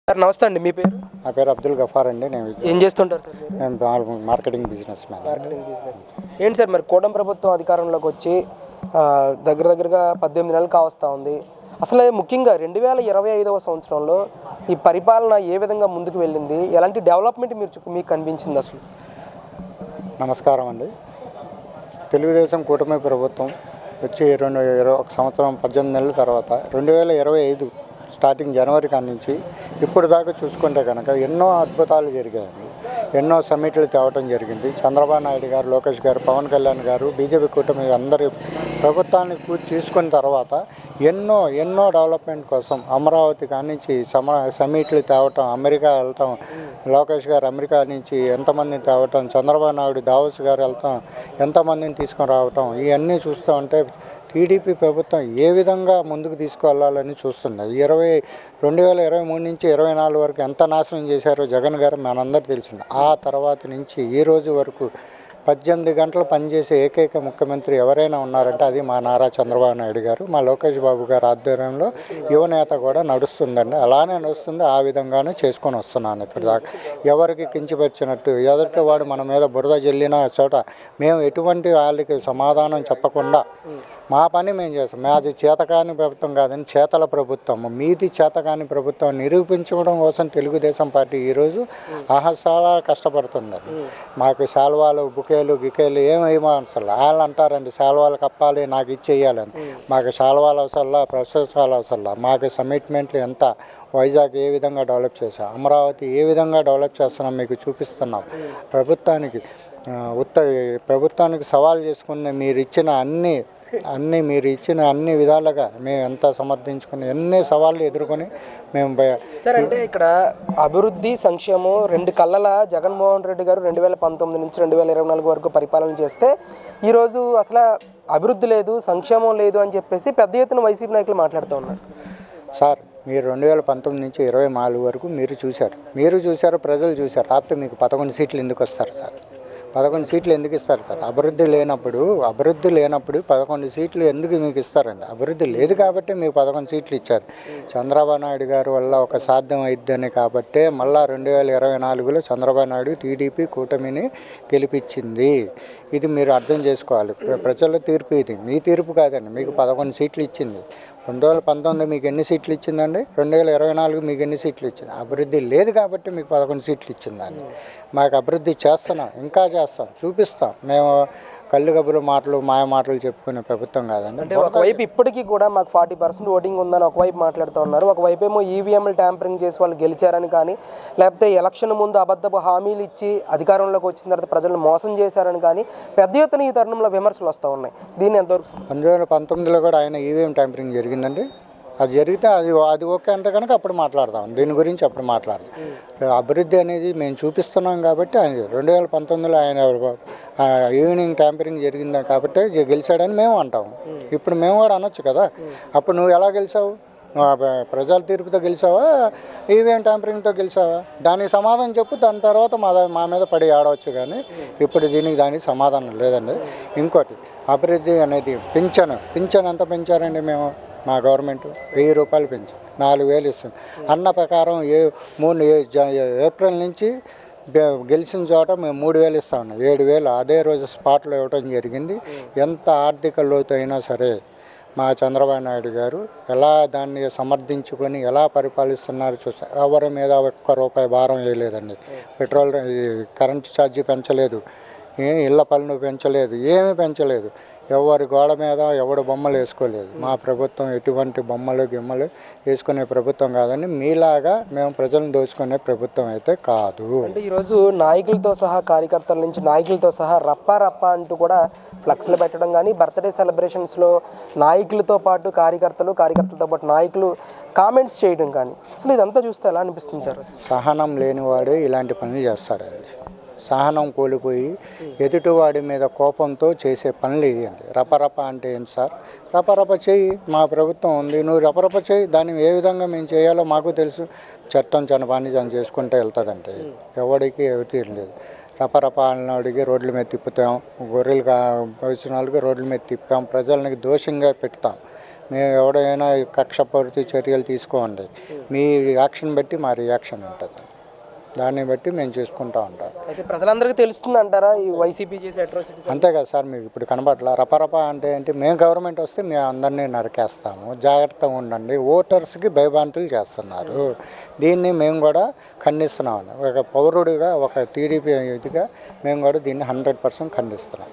Sir నమస్తే అండి. మీ పేరు? నా పేరు అబ్దుల్ గఫార్ అండి. ఏం చేస్తుంటారు సార్ మీరు? నేను marketing business man. Marketing business. ఏంటి సార్ మరి కూటమి ప్రభుత్వం అధికారంలోకి వచ్చి దగ్గరగా 18 నెలలు కావస్తూ ఉంది. అసలు ముఖ్యంగా 2025వ సంవత్సరంలో ఈ పరిపాలన ఏ విధంగా ముందుకు వెళ్ళింది, ఎలాంటి డెవలప్మెంట్ మీకు కనిపించింది అసలు? నమస్కారం అండి. తెలుగుదేశం కూటమి ప్రభుత్వం వచ్చి ఒక సంవత్సరం 18 నెలల తర్వాత 2025 స్టార్టింగ్ జనవరి కాడి నుంచి ఇప్పుడు దాకా చూసుకుంటే కనుక ఎన్నో అద్భుతాలు జరిగాయండి. ఎన్నో సమిట్లు తేవటం జరిగింది. చంద్రబాబు నాయుడు గారు, లోకేష్ గారు, పవన్ కళ్యాణ్ గారు, బీజేపీ కూటమి అందరి ప్రభుత్వాన్ని తీసుకున్న తర్వాత ఎన్నో డెవలప్మెంట్ కోసం అమరావతి కాడి నుంచి సమిట్లు తేవటం, అమెరికా వెళ్తాం, లోకేష్ గారు అమెరికా నుంచి ఎంతమందిని తేవటం, చంద్రబాబు నాయుడు దావోస్ గారు వెళ్తాం, ఎంతమందిని తీసుకొని రావటం, ఇవన్నీ చూస్తూ ఉంటే టీడీపీ ప్రభుత్వం ఏ విధంగా ముందుకు తీసుకువెళ్ళాలని చూస్తుంది. 2023 నుంచి 24 వరకు ఎంత నాశనం చేశారో జగన్ గారు మనందరూ తెలిసింది. ఆ తర్వాత నుంచి ఈ రోజు వరకు 18 గంటలు పనిచేసే ఏకైక ముఖ్యమంత్రి ఎవరైనా ఉన్నారంటే అది మా నారా చంద్రబాబు నాయుడు గారు, మా లోకేష్ బాబు గారు ఆధ్వర్యంలో యువనేత కూడా నడుస్తుందండి. అలానే నడుస్తుంది. ఆ విధంగానే చేసుకొని వస్తున్నాను ఇప్పటిదాకా. ఎవరికి కించపరిచినట్టు ఎదుటి వాడు మన మీద బురద జల్లిన చోట మేము ఎటువంటి వాళ్ళకి సమాధానం చెప్పకుండా మా పని మేము చేస్తాం. మాది చేతకాని ప్రభుత్వం కాదని చేతల ప్రభుత్వం, మీది చేతకాని ప్రభుత్వం నిరూపించడం కోసం తెలుగుదేశం పార్టీ ఈరోజు చాలా కష్టపడుతుంది. మాకు శాల్వాలు, బుకేలు, గికేలు ఏమేమో అవసరం. వాళ్ళు అంటారండి శాల్వాలు కప్పాలి, నాకు ఇచ్చేయాలని. మాకు శాల్వాలు అవసరంలా, ప్రశంసాలు అవసరంలా. మాకు కమిట్మెంట్లు ఎంత, వైజాగ్ ఏ విధంగా డెవలప్ చేసాం, అమరావతి ఏ విధంగా డెవలప్ చేస్తున్నాం మీకు చూపిస్తున్నాం. ప్రభుత్వానికి సవాల్ చేసుకుని మీరు ఇచ్చిన అన్ని విధాలుగా మేము ఎంత సమర్థించుకుని ఎన్ని సవాళ్ళు ఎదుర్కొని మేము సార్ అంటే ఇక్కడ అభివృద్ధి సంక్షేమం రెండు కళ్ళల జగన్మోహన్ రెడ్డి గారు 2019 నుంచి 2024 వరకు పరిపాలన చేస్తే ఈరోజు అసలు అభివృద్ధి లేదు, సంక్షేమం లేదు అని చెప్పేసి పెద్ద ఎత్తున వైసీపీ నాయకులు మాట్లాడుతూ ఉన్నారు. సార్ మీరు 2019 నుంచి 24 వరకు మీరు చూశారు, ప్రజలు చూశారు. కాకపోతే మీకు 11 సీట్లు ఎందుకు వస్తారు సార్? 11 సీట్లు ఎందుకు ఇస్తారు సార్? అభివృద్ధి లేనప్పుడు 11 సీట్లు ఎందుకు మీకు ఇస్తారండి? అభివృద్ధి లేదు కాబట్టి మీకు 11 సీట్లు ఇచ్చారు. చంద్రబాబు నాయుడు గారి వల్ల ఒక సాధ్యం అయిద్దని కాబట్టే మళ్ళా 2024లో చంద్రబాబు నాయుడు టీడీపీ కూటమిని గెలిపించింది. ఇది మీరు అర్థం చేసుకోవాలి. ప్రజల తీర్పు ఇది, మీ తీర్పు కాదండి. మీకు 11 సీట్లు ఇచ్చింది. 2019 మీకు ఎన్ని సీట్లు ఇచ్చిందండి? 2024 మీకు ఎన్ని సీట్లు ఇచ్చింది? అభివృద్ధి లేదు కాబట్టి మీకు 11 సీట్లు ఇచ్చిందండి. మాకు అభివృద్ధి చేస్తున్నాం, ఇంకా చేస్తాం, చూపిస్తాం. మేము కళ్ళు గబ్బుల మాటలు, మాయ మాటలు చెప్పుకునే ప్రభుత్వం కాదండి. అంటే ఒకవైపు ఇప్పటికీ కూడా మాకు 40% ఓటింగ్ ఉందని ఒకవైపు మాట్లాడుతూ ఉన్నారు. ఒకవైపు ఏమో ఈవీఎంలు ట్యాంపరింగ్ చేసి వాళ్ళు గెలిచారని కానీ, లేకపోతే ఎలక్షన్ ముందు అబద్ధపు హామీలు ఇచ్చి అధికారంలోకి వచ్చిన తర్వాత ప్రజలను మోసం చేశారని కానీ పెద్ద ఎత్తున ఈ తరుణంలో విమర్శలు వస్తూ ఉన్నాయి. దీన్ని ఎంతవరకు? 2019లో కూడా ఆయన ఈవీఎం ట్యాంపరింగ్ జరిగిందండి. అది జరిగితే అది ఓకే అంటే కనుక అప్పుడు మాట్లాడదాం, దీని గురించి అప్పుడు మాట్లాడదాం. అభివృద్ధి అనేది మేము చూపిస్తున్నాం కాబట్టి ఆయన 2019లో ఆయన ఈవినింగ్ ట్యాంపరింగ్ జరిగింది కాబట్టి గెలిచాడని మేము అంటాము. ఇప్పుడు మేము కూడా అనొచ్చు కదా. అప్పుడు నువ్వు ఎలా గెలిచావు? ప్రజల తీర్పుతో గెలిచావా, ఈవీఎం ట్యాంపరింగ్తో గెలిచావా? దానికి సమాధానం చెప్పు. దాని తర్వాత మా మీద పడి ఆడవచ్చు. కానీ ఇప్పుడు దానికి సమాధానం లేదండి. ఇంకోటి అభివృద్ధి అనేది పింఛన్ ఎంత పెంచారండి? మేము మా గవర్నమెంట్ 1000 రూపాయలు పెంచాం, 4000 ఇస్తుంది. అన్న ప్రకారం ఏప్రిల్ నుంచి గెలిచిన చోట మేము 3000 ఇస్తా ఉన్నాం. 7000 అదే రోజు స్పాట్లో ఇవ్వడం జరిగింది. ఎంత ఆర్థిక లోతు అయినా సరే మా చంద్రబాబు నాయుడు గారు ఎలా దాన్ని సమర్థించుకొని ఎలా పరిపాలిస్తున్నారు చూస్తారు. ఎవరి మీద ₹1 భారం వేయలేదండి. పెట్రోల్, కరెంటు ఛార్జీ పెంచలేదు, ఇళ్ల పన్ను పెంచలేదు, ఏమీ పెంచలేదు. ఎవరి గోడ మీద ఎవడు బొమ్మలు వేసుకోలేదు. మా ప్రభుత్వం ఎటువంటి బొమ్మలు గిమ్మలు వేసుకునే ప్రభుత్వం కాదని, మీలాగా మేము ప్రజలను దోచుకునే ప్రభుత్వం అయితే కాదు. అంటే ఈరోజు నాయకులతో సహా, కార్యకర్తల నుంచి నాయకులతో సహా రప్ప అంటూ కూడా ఫ్లెక్స్లు పెట్టడం కానీ, బర్త్డే సెలబ్రేషన్స్లో నాయకులతో పాటు కార్యకర్తలతో పాటు నాయకులు కామెంట్స్ చేయడం కానీ, అసలు ఇదంతా చూస్తే ఎలా అనిపిస్తుంది సార్? సహనం లేనివాడే ఇలాంటి పనులు చేస్తాడండి. సహనం కోల్పోయి ఎదుటివాడి మీద కోపంతో చేసే పనులు ఇవ్వండి. రపరప అంటే ఏంటి సార్? రపరప చేయి, మా ప్రభుత్వం ఉంది, నువ్వు రపరప చేయి. దాన్ని ఏ విధంగా మేము చేయాలో మాకు తెలుసు. చట్టం పని చేసుకుంటే వెళ్తుందంటే ఎవడికి ఎవరు రపరప అడిగి రోడ్ల మీద తిప్పుతాం, గొర్రెలు వచ్చిన వాళ్ళకి రోడ్ల మీద తిప్పాం, ప్రజలకి దోషంగా పెడతాం. మేము ఎవడైనా కక్షపూరిత చర్యలు తీసుకోండి, మీ రియాక్షన్ బట్టి మా రియాక్షన్ ఉంటుంది, దాన్ని బట్టి మేము చేసుకుంటూ ఉంటాం. అయితే ప్రజలందరికీ తెలుస్తుంది అంటారా ఈ వైసీపీ చేసే అట్రాసిటీస్? అంతే కదా సార్, మీకు ఇప్పుడు కనబట్ల రపరప అంటే ఏంటి, మేము గవర్నమెంట్ వస్తే మేము అందరినీ నరికేస్తాము, జాగ్రత్తగా ఉండండి, ఓటర్స్కి భయభ్రాంతులు చేస్తున్నారు. దీన్ని మేము కూడా ఖండిస్తున్నాం. ఒక పౌరుడిగా, ఒక టీడీపీ ఇదిగా మేము కూడా దీన్ని 100% ఖండిస్తున్నాం.